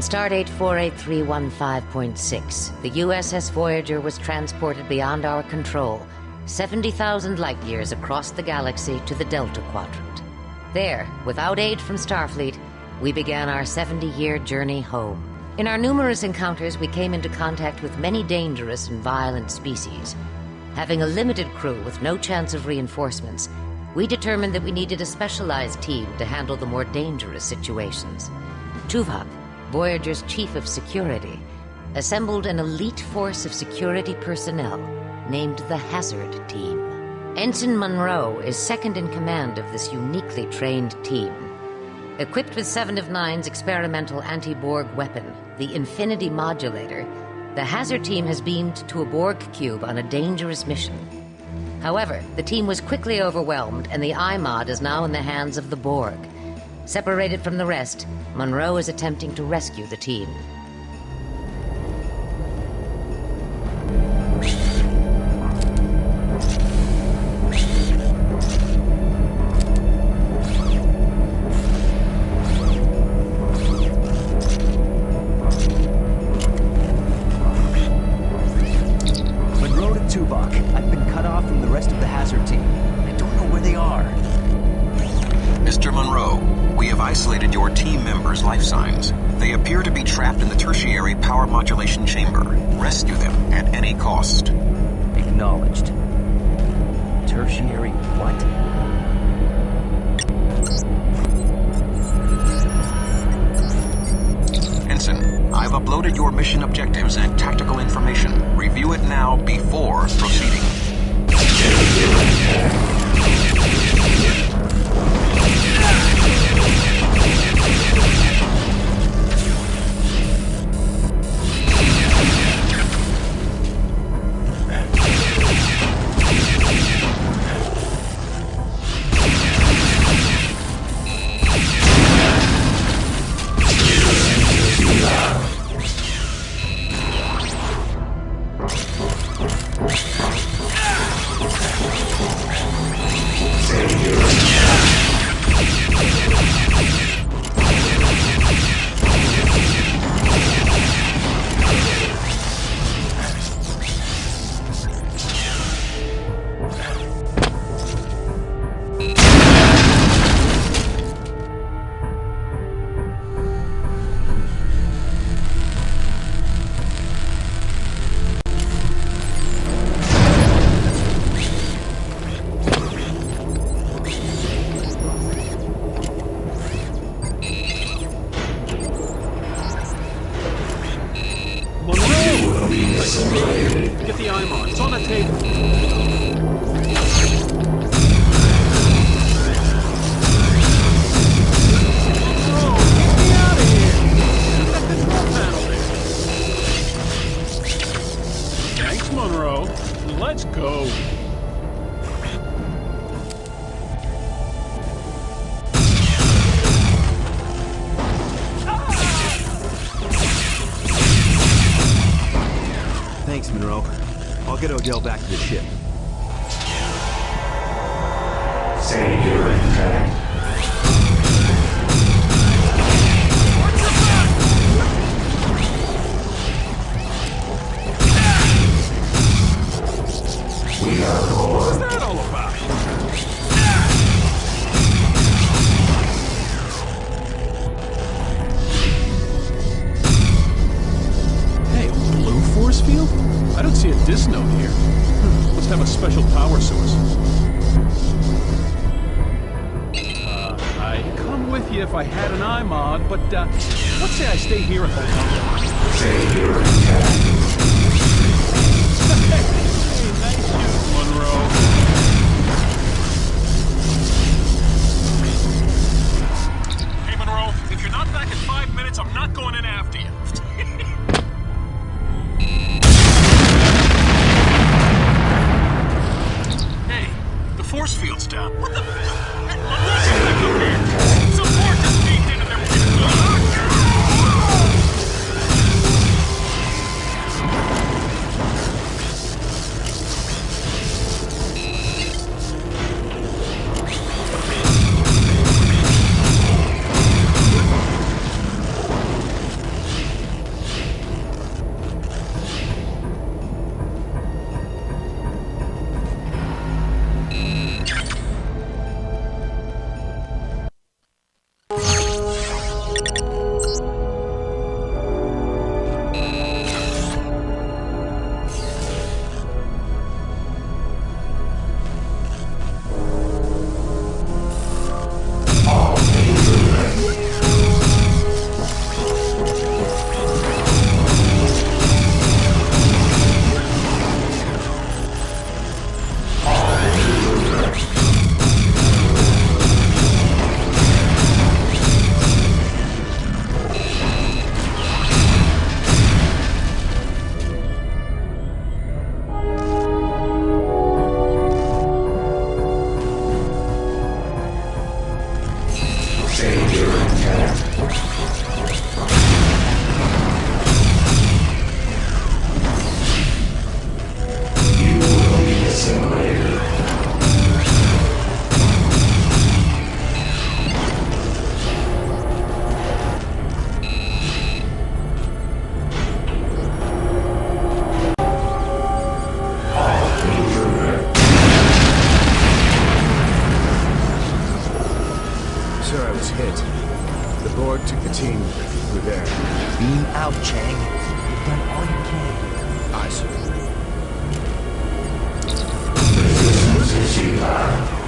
stardate 48315.6, the USS Voyager was transported beyond our control, 70,000 light-years across the galaxy to the Delta Quadrant. There, without aid from Starfleet, we began our 70-year journey home. In our numerous encounters, we came into contact with many dangerous and violent species. Having a limited crew with no chance of reinforcements, we determined that we needed a specialized team to handle the more dangerous situations. Tuvok, Voyager's chief of security, assembled an elite force of security personnel named the Hazard Team. Ensign Monroe is second in command of this uniquely trained team. Equipped with 7 of 9's experimental anti-Borg weapon, the Infinity Modulator, the Hazard Team has beamed to a Borg cube on a dangerous mission. However, the team was quickly overwhelmed, and the iMod is now in the hands of the Borg. Separated from the rest, Monroe is attempting to rescue the team. Monroe to Tuvok. I've been cut off from the rest of the Hazard Team. I don't know where they are. Mr. Monroe, we have isolated your team members' life signs. They appear to be trapped in the tertiary power modulation chamber. Rescue them at any cost. Acknowledged. Tertiary what? Ensign, I've uploaded your mission objectives and tactical information. Review it now before proceeding. Get the IMON. It's on the table. Thanks, Monroe. Let's go. Thanks, Monroe. I'll get Odell back to the ship. Say you're intact. We are core. What's that all about? Hey, a blue force field? I don't see a dis note here. Must have a special power source. I'd come with you if I had an iMod, but let's say I stay here and hold on. Say you're intact. Hey, nice shoot, Monroe. Hey, Monroe, if you're not back in 5 minutes, I'm not going in after you. Hey, the force field's down. What the? Hey, Monroe's back up here. Support just beamed into their... Team, we're there. Beam out, Chang. You've done all you can. Aye, sir. Resistance is evil.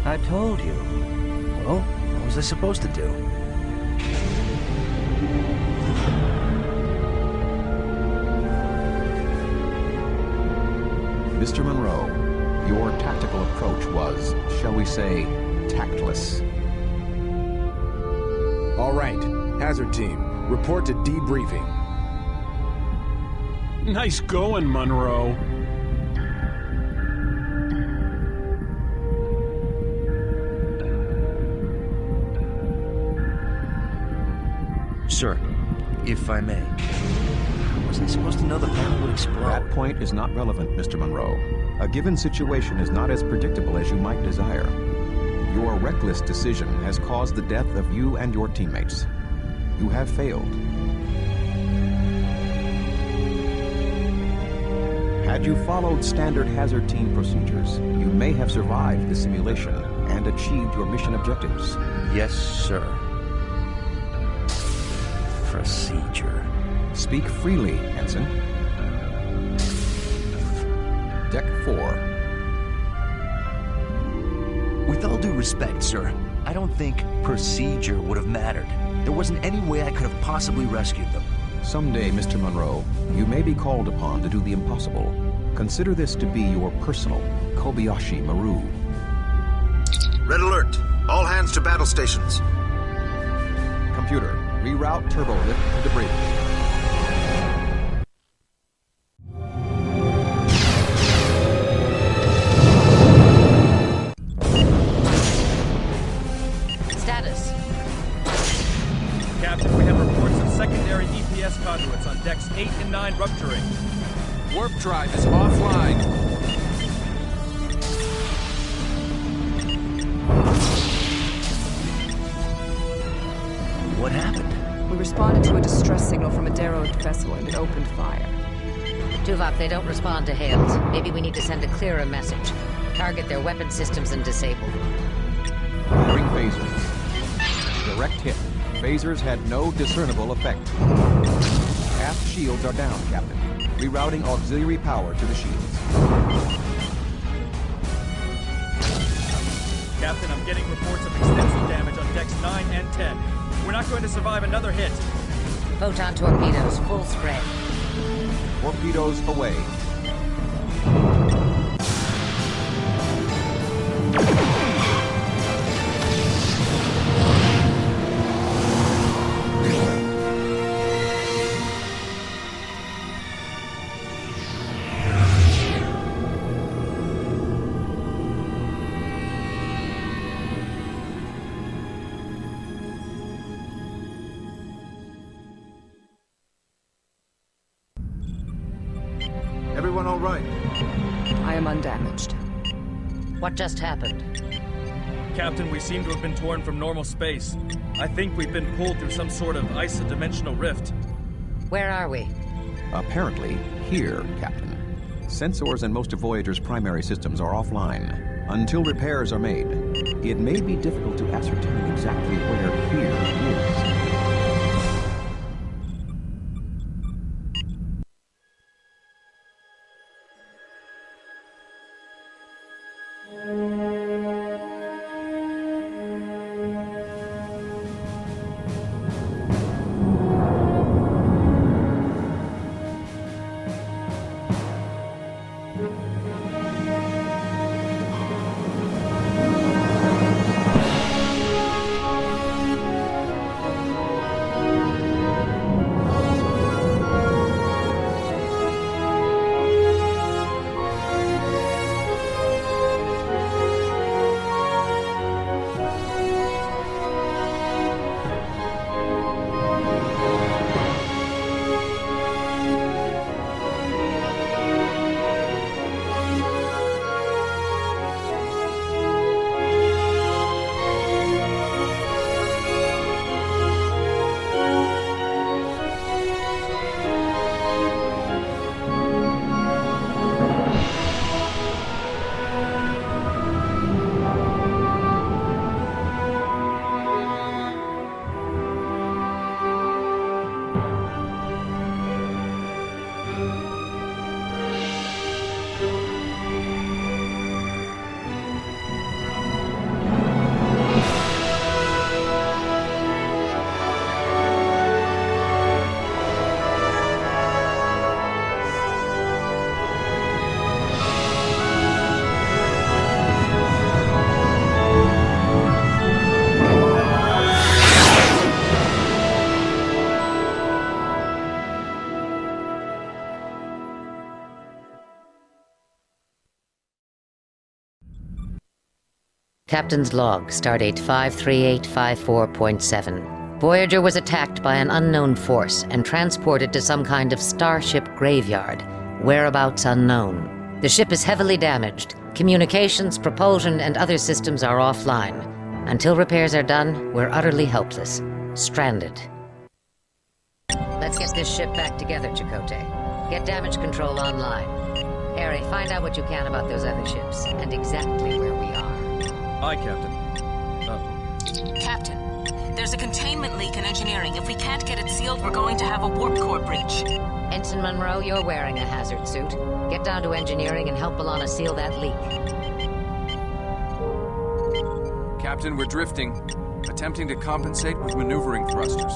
I told you. Well, what was I supposed to do? Mr. Monroe, your tactical approach was, shall we say, tactless. All right, Hazard Team, report to debriefing. Nice going, Monroe. Sir, if I may. Was I supposed to know the panel would explode? That point is not relevant, Mr. Monroe. A given situation is not as predictable as you might desire. Your reckless decision has caused the death of you and your teammates. You have failed. Had you followed standard hazard team procedures, you may have survived the simulation and achieved your mission objectives. Yes, sir. Procedure. Speak freely, Ensign. Deck 4. With all due respect, sir, I don't think procedure would have mattered. There wasn't any way I could have possibly rescued them. Someday, Mr. Monroe, you may be called upon to do the impossible. Consider this to be your personal Kobayashi Maru. Red alert! All hands to battle stations. Computer, reroute turbo lift to debris. Captain, we have reports of secondary responded to a distress signal from a derelict vessel and it opened fire. Tuvok, they don't respond to hails. Maybe we need to send a clearer message. Target their weapon systems and disable them. Bring phasers. Direct hit. Phasers had no discernible effect. Aft shields are down, Captain. Rerouting auxiliary power to the shields. Captain, I'm getting reports of extensive damage on decks 9 and 10. We're not going to survive another hit. Photon torpedoes, full spread. Torpedoes away. Everyone all right? I am undamaged. What just happened? Captain, we seem to have been torn from normal space. I think we've been pulled through some sort of isodimensional rift. Where are we? Apparently, here, Captain. Sensors and most of Voyager's primary systems are offline. Until repairs are made, it may be difficult to ascertain exactly where here is. Captain's log, stardate 53854.7. Voyager was attacked by an unknown force and transported to some kind of starship graveyard, whereabouts unknown. The ship is heavily damaged. Communications, propulsion, and other systems are offline. Until repairs are done, we're utterly helpless. Stranded. Let's get this ship back together, Chakotay. Get damage control online. Harry, find out what you can about those other ships, and exactly where we are. Aye, Captain. Captain, there's a containment leak in engineering. If we can't get it sealed, we're going to have a warp core breach. Ensign Monroe, you're wearing a hazard suit. Get down to engineering and help B'Elanna seal that leak. Captain, we're drifting. Attempting to compensate with maneuvering thrusters.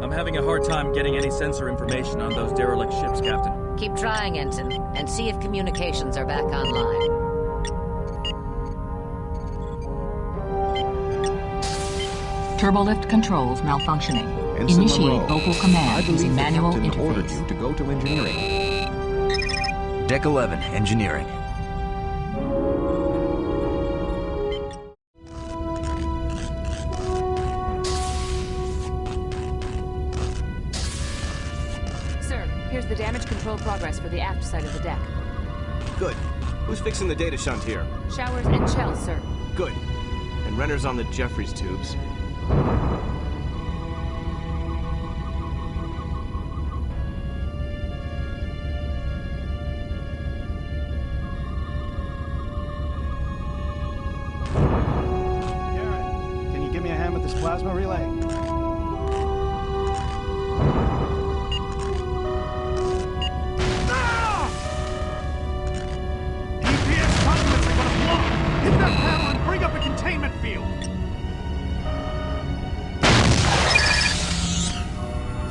I'm having a hard time getting any sensor information on those derelict ships, Captain. Keep trying, Ensign, and see if communications are back online. Turbolift controls malfunctioning. Ensign Initiate Monroe, vocal I command believe using the manual captain ordered interface. you to go to engineering. Deck 11, engineering. Sir, here's the damage control progress for the aft side of the deck. Good. Who's fixing the data shunt here? Showers and Chell, sir. Good. and Renner's on the Jeffries tubes. Garrett, can you give me a hand with this plasma relay?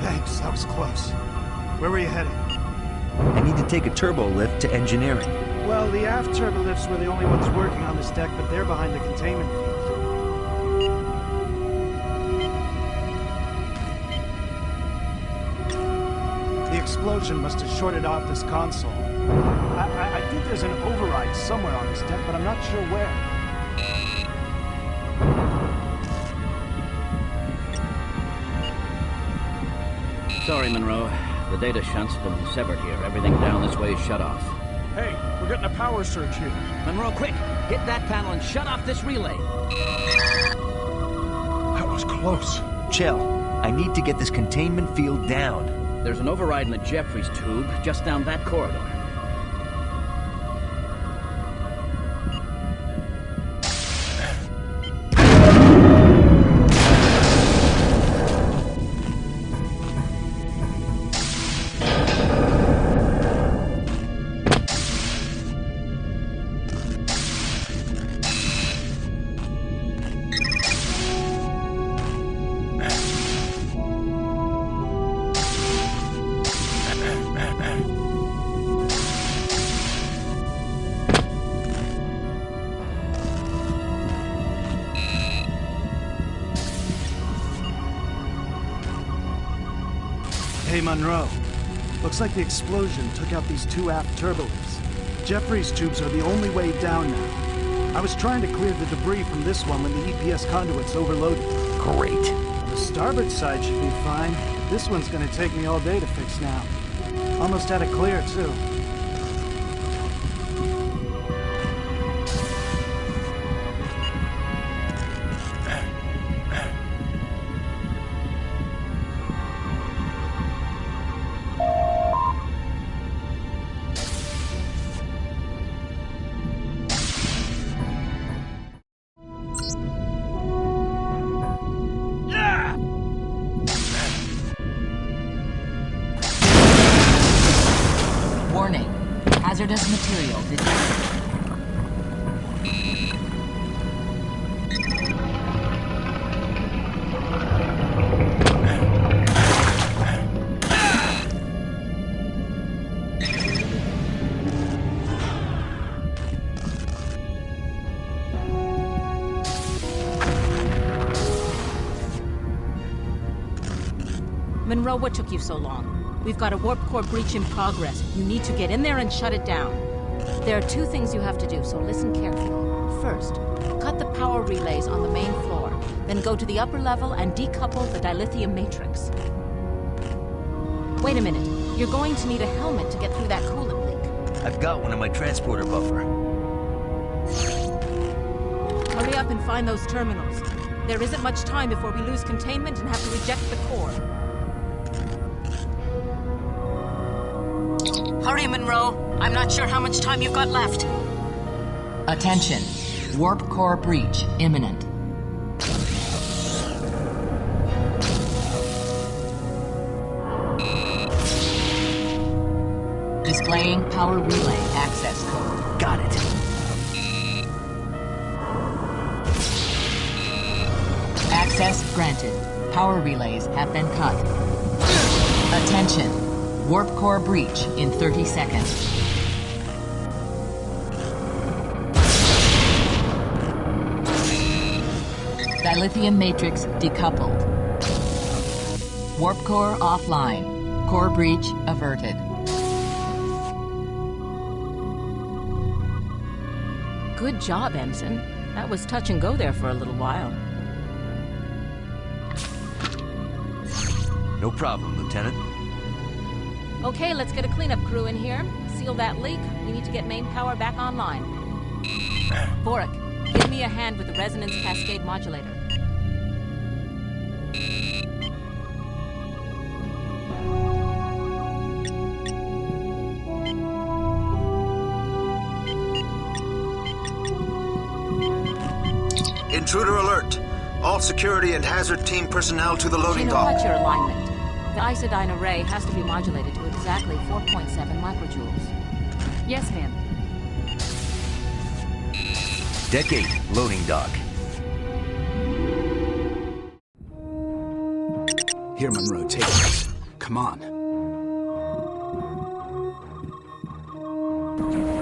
Thanks, that was close. Where were you heading? I need to take a turbo lift to engineering. Well, the aft turbo lifts were the only ones working on this deck, but they're behind the containment field. The explosion must have shorted off this console. I think there's an override somewhere on this deck, but I'm not sure where. Sorry, Monroe. The data shunt's been severed here. Everything down this way is shut off. Hey, we're getting a power surge here. Monroe, quick! Hit that panel and shut off this relay. That was close. Chill. I need to get this containment field down. There's an override in the Jeffries tube just down that corridor. Hey, Monroe. Looks like the explosion took out these two aft turbo lifts. Jeffries tubes are the only way down now. I was trying to clear the debris from this one when the EPS conduit's overloaded. Great. The starboard side should be fine. This one's gonna take me all day to fix now. Almost had it clear, too. Warning. Hazardous material detected. Monroe, what took you so long? We've got a warp core breach in progress. You need to get in there and shut it down. There are two things you have to do, so listen carefully. First, cut the power relays on the main floor. Then go to the upper level and decouple the dilithium matrix. Wait a minute. You're going to need a helmet to get through that coolant leak. I've got one in my transporter buffer. Hurry up and find those terminals. There isn't much time before we lose containment and have to reject the core. Hurry, Monroe. I'm not sure how much time you've got left. Attention. Warp core breach imminent. Displaying power relay access code. Got it. Access granted. Power relays have been cut. Attention. Warp core breach in 30 seconds. Dilithium matrix decoupled. Warp core offline. Core breach averted. Good job, Ensign. That was touch and go there for a little while. No problem, Lieutenant. Okay, let's get a cleanup crew in here. Seal that leak. We need to get main power back online. Vorik, get Give me a hand with the resonance cascade modulator. Intruder alert! All security and hazard team personnel to the loading Gina, dock. what's your alignment? The isodyne array has to be modulated to exactly 4.7 microjoules. Yes, ma'am. Deck 8, loading dock. Here, Monroe, take it. Come on.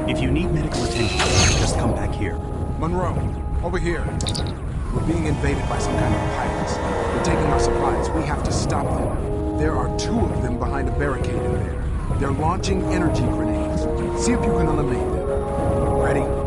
If you need medical attention, just come back here. Monroe, over here. We're being invaded by some kind of pirates. They're taking our supplies. We have to stop them. There are 2 of them behind a barricade in there. They're launching energy grenades. See if you can eliminate them. Ready?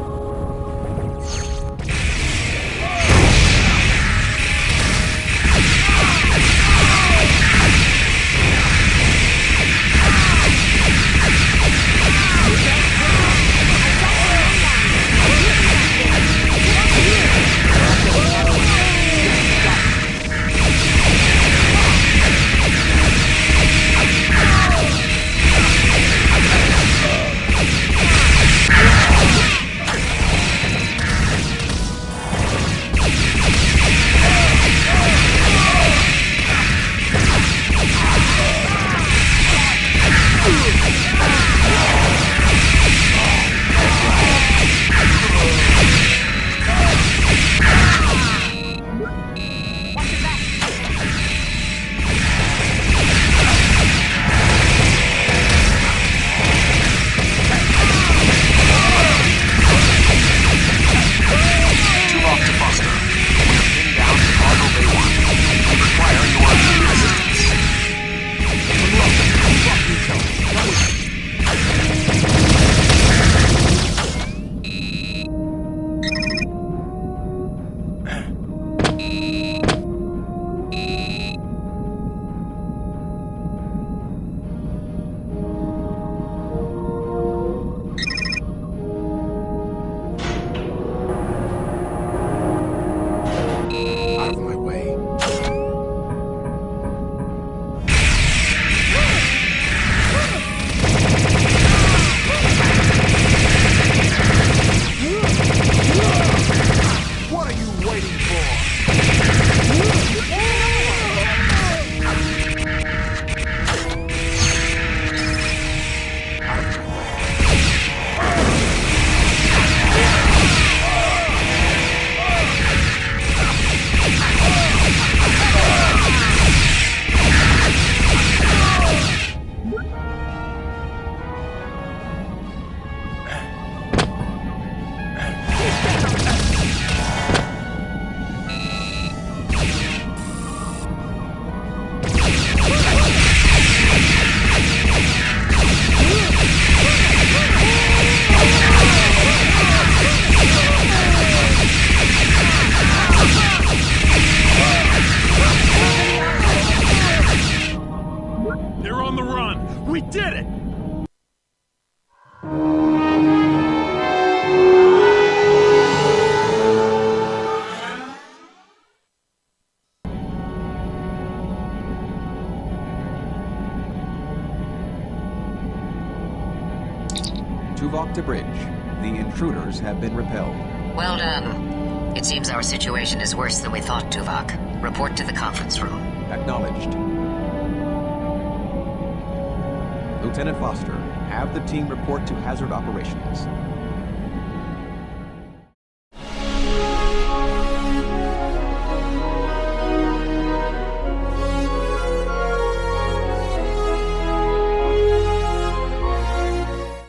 Tuvok to bridge. The intruders have been repelled. Well done. It seems our situation is worse than we thought, Tuvok. Report to the conference room. Acknowledged. Lieutenant Foster, have the team report to hazard operations.